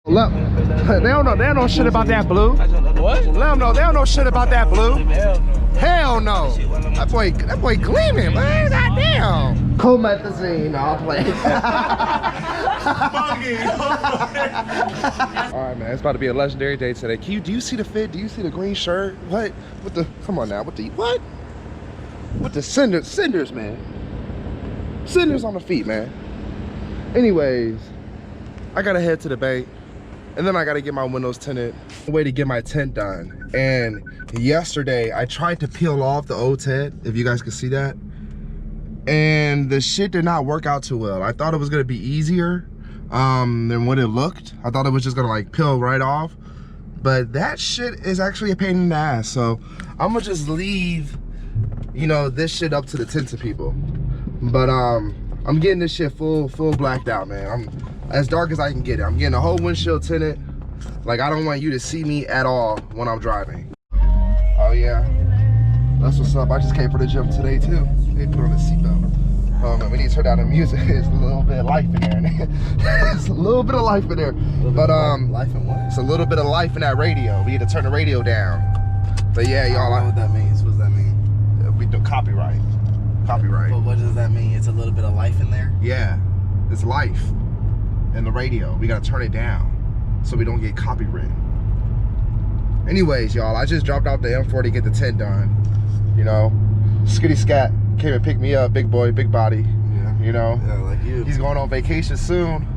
Look, they don't know shit about that blue. What? Let them know, they don't know shit about that blue. Hell no. That boy gleaming, man. Goddamn. Comethazine, I'll play. Alright, man, it's about to be a legendary day today. Do you see the fit? Do you see the green shirt? What? What the, come on now, what? With the cinders, man. Cinders on the feet, man. Anyways, I gotta head to the bank. And then I gotta get my windows tinted. Way to get my tint done. And yesterday I tried to peel off the old tint, if you guys could see that. And the shit did not work out too well. I thought it was gonna be easier than what it looked. I thought it was just gonna like peel right off. But that shit is actually a pain in the ass. So I'm gonna just leave, you know, this shit up to the tinted people. But I'm getting this shit full blacked out, man. I'm as dark as I can get it. I'm getting the whole windshield tinted. Like, I don't want you to see me at all when I'm driving. Oh yeah, that's what's up. I just came for the gym today too. They put on the seatbelt. Oh man, we need to turn down the music. It's a little bit of life in there. It's a little bit of life in there. But life in what? It's a little bit of life in that radio. We need to turn the radio down. But yeah, y'all. I don't know what that means. What does that mean? We do copyright. Copyright. But what does that mean? It's a little bit of life in there? Yeah, it's life in the radio. We gotta turn it down so we don't get copywritten. Anyways, y'all, I just dropped out the M40 to get the tint done. You know, Skitty Scat came and picked me up, big boy, big body. Yeah. You know, yeah, like you. He's going on vacation soon.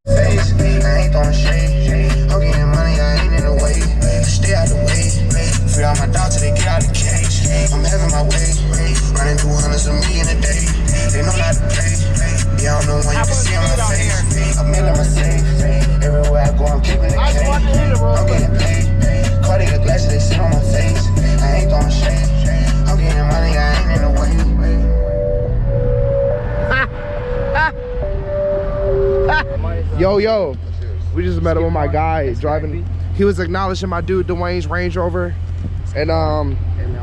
I ain't throwing shade. I'm getting money, I ain't in the way. Stay out the way. Free all my dogs till they get out the cage. I'm having my way. Running 200s of me in a day. They know not to play. Yeah, I don't know when you can see on my face. I'm in my safe. Everywhere I go, I'm keeping it clean. I'm getting paid. Cardiac glasses, they sit on my face. I ain't throwing shade. I'm getting money, I ain't in the way. Yo, we just met up with my guy driving. He was acknowledging my dude Dwayne's Range Rover, and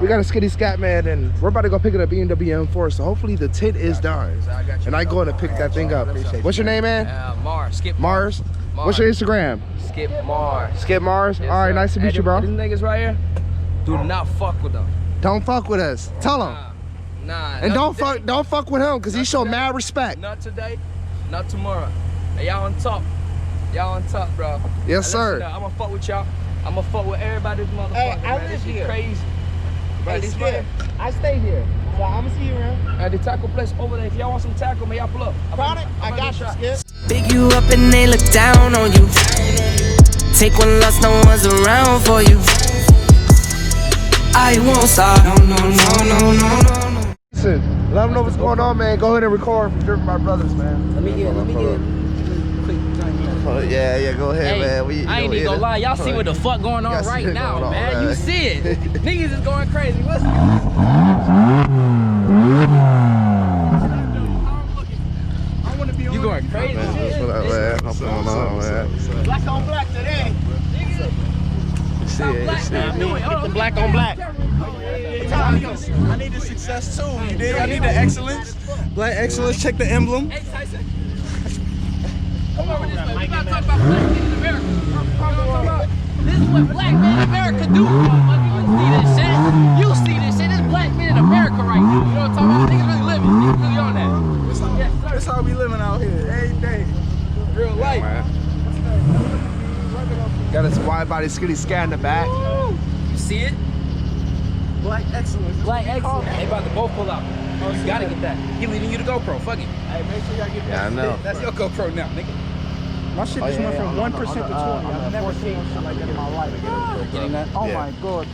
we got a Skitty Scat, man, and we're about to go pick it up BMW M4. So hopefully the tint is done, and I go in to pick that thing up. What's your name, man? Mars. Skip Mars. What's your Instagram? Skip Mars. Skip Mars. Yes, all right, sir. nice to meet you, bro. These niggas right here, do not fuck with them. Don't fuck with us. Tell him. Nah. And don't fuck with him, because he showed mad respect. Not today, not tomorrow. Hey, y'all on top. Y'all on top, bro. Yes, now, sir. I'm gonna fuck with y'all. I'm gonna fuck with everybody. This motherfucker. Hey, I man. live This here. is crazy. Bro, Hey, this Skip, right. I stay here, so I'm gonna see you around. At the taco place over there. If y'all want some taco, man, y'all pull up. Product, I got you, Skip. Pick you up and they look down on you. Take one loss, no one's around for you. I won't stop. No. Listen, let them know what's going on, man. Go ahead and record for Driven by Brothers, man. Let me get a quick joint. Oh, yeah, go ahead, Hey, man. I ain't even gonna lie, y'all see what the fuck going on right now, man. You see it. Niggas is going crazy. What's you going crazy? What's up, man? What's going on, man? Black on black today. The black on black. I need the success too. You dig? I need the excellence. Black excellence. Check the emblem. Hey, Tyson. Come over this way. We gotta talk about black men in America. This is what black men in America do, motherfucker. You see this shit. This black men in America right now. You know what I'm talking about? Niggas really living. Niggas really on that. Yes, sir. That's how we living out here every day. Real life. Got his wide body Skitty Scat in the back. You see it? Black excellence. Black excellence. They about to both pull out. Oh, you gotta get that. He leaving you the GoPro. Fuck it. Hey, make sure y'all get that. Yeah, I know. That's your GoPro now, nigga. My shit just went from 1% to 20. I've never seen shit like that in my life. Getting that? Oh Yeah. my god.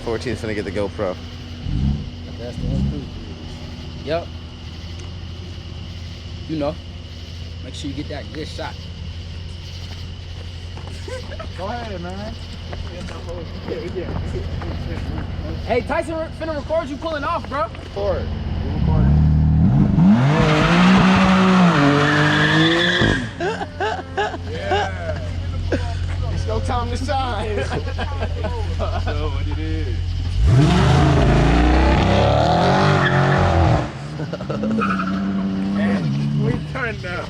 14's finna get the GoPro. That's the one too. Yep. You know. Make sure you get that good shot. Go ahead, man. Hey, Tyson finna record you pulling off, bro. Forward. Yeah. It's no time to shine. So what it is. We turned now.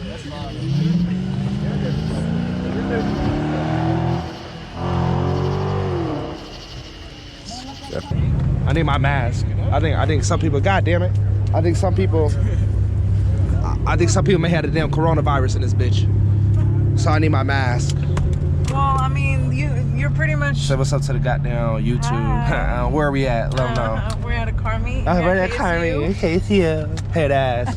I need my mask. I think some people, god damn it. I think some people may have the damn coronavirus in this bitch. So I need my mask. Well, I mean, you're pretty much. Say what's up to the goddamn YouTube. Where are we at? Let them know. We're at a car meet. We're at a car meet. Hey, see ya. Head ass.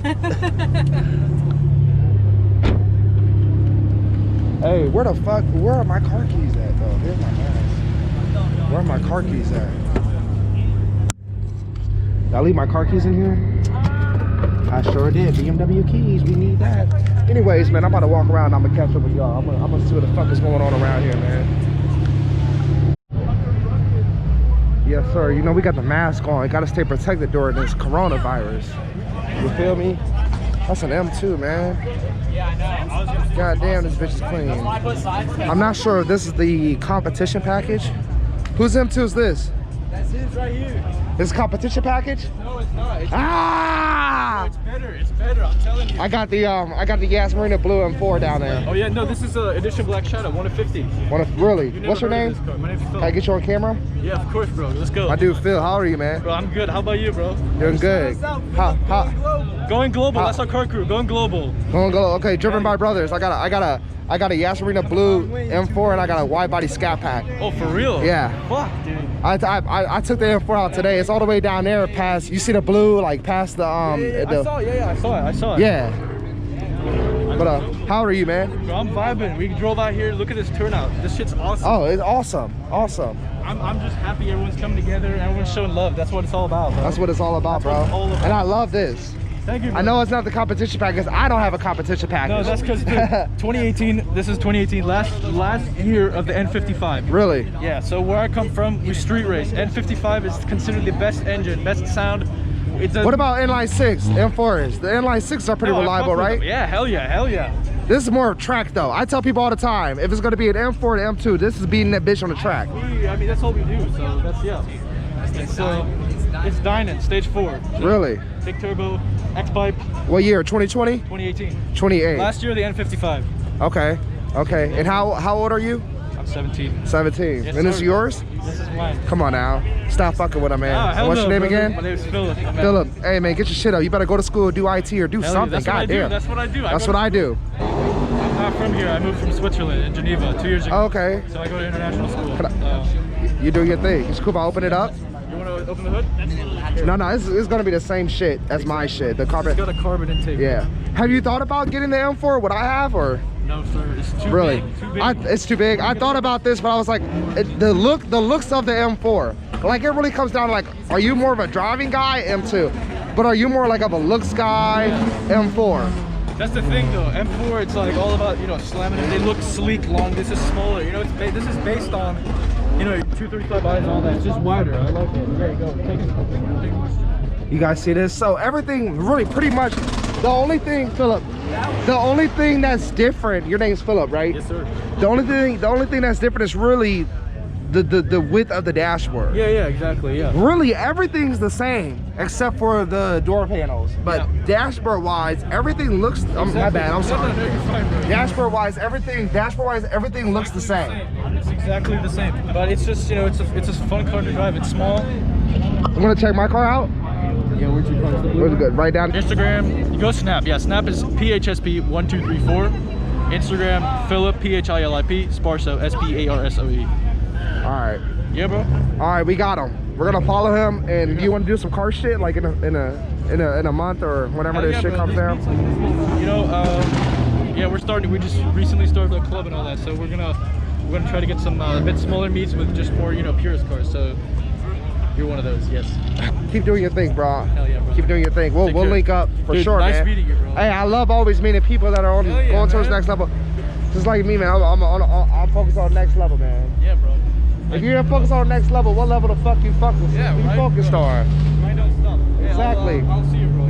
Hey, where are my car keys at though? Here's my mask. Where are my car keys at? Did I leave my car keys in here? I sure did. BMW keys, we need that. Anyways, man, I'm about to walk around. I'm gonna catch up with y'all. I'm gonna see what the fuck is going on around here, man. Yes, sir. You know, we got the mask on. Gotta stay protected during this coronavirus. You feel me? That's an M2, man. God damn, this bitch is clean. I'm not sure if this is the competition package. Whose M2 is this? That's his right here. This competition package? No, it's not. It's better. It's better. I'm telling you. I got the Yas Marina Blue M4 down there. Oh yeah, no, this is edition Black Shadow, 1 of 50. Really? What's your name? My name's Phil. Can I get you on camera? Yeah, of course, bro. Let's go. My dude Phil, how are you, man? Bro, I'm good. How about you, bro? Doing good. Going global. That's our car crew. Going global. Going global. Okay, driven by brothers. I got a Yas Marina Blue M4 and I got a wide body Scat Pack. Oh, for real? Yeah. Fuck, dude. I took the M4 out today. It's all the way down there past. You see the blue, like past the I saw it. I saw it. Yeah. But how old are you, man? Bro, I'm vibing. We drove out here. Look at this turnout. This shit's awesome. Oh, it's awesome. Awesome. I'm just happy everyone's coming together and everyone's showing love. That's what it's all about, bro. That's what it's all about, bro. And I love this. Thank you, bro. I know it's not the competition package. I don't have a competition package. No, that's because 2018. This is 2018. Last year of the N55. Really? Yeah. So where I come from, we street race. N55 is considered the best engine, best sound. What about inline 6 M4s? The inline 6s are pretty reliable, right? Yeah, hell yeah, hell yeah. This is more of track though. I tell people all the time, if it's gonna be an M4 and M2, this is beating that bitch on the track. I mean, that's all we do. So that's it's dying. Stage 4. Really? Big turbo, X-pipe. What year? 2020? 2018. 28. Last year, the N55. Okay. Okay. And how old are you? I'm 17. 17. Yes, And this is sir. yours? This is mine. Come on now. Stop fucking with him, man. What's your name brother. again? My name is Philip. Philip. Hey, man, get your shit up. You better go to school, do IT, or do something. God damn. That's what I do. That's what I do. I'm not from here. I moved from Switzerland in Geneva 2 years ago. Okay. So I go to international school. You do your thing. It's cool if I open it up. You want to open the hood? No, it's gonna be the same shit as my shit. The carbon. It's got a carbon intake. Yeah. Have you thought about getting the M4? What I have, or? No, sir. It's too Really? big. Too big. It's too big. I thought about this, but I was like, the looks of the M4. Like, it really comes down to like, are you more of a driving guy? M2. But are you more like of a looks guy? M4. That's the thing, though. M4, it's like all about, you know, slamming it. They look sleek, long. This is smaller. You know, this is based on, you know, 235 eyes and all that. It's just wider. I like it. There you go. Take it. You guys see this? So everything really pretty much, the only thing, Philip, the only thing that's different, your name's Philip, right? Yes, sir. The only thing that's different is really the width of the dashboard. Yeah, exactly, yeah. Really, everything's the same except for the door panels. But dashboard wise, everything looks, my bad, I'm sorry. No, you're fine, bro. Dashboard wise, everything looks the same. It's exactly the same. But it's just, you know, it's a fun car to drive. It's small. I'm gonna check my car out. Yeah, where's your car? Where's it good? Right down. Instagram, you go Snap. Yeah, Snap is PHSP1234. Instagram, Philip, PHILIP, Sparso, SPARSOE. All right. Yeah, bro. All right, we got him. We're gonna follow him, and you want to do some car shit like in a month or whenever this shit comes down. You know, yeah, we're starting. We just recently started a club and all that, so we're gonna try to get some a bit smaller meets with just more, you know, purist cars. So you're one of those, yes. Keep doing your thing, bro. Hell yeah, bro. Keep doing your thing. We'll link up for sure, nice man. meeting you, bro. Hey, I love always meeting people that are on going towards the next level. Just like me, man. I'm focused on the next level, man. Yeah, bro. If you're focused on the next level, what level the fuck you focused? Yeah, you right, focused on? Right, don't stop. Exactly. I'll see you, bro.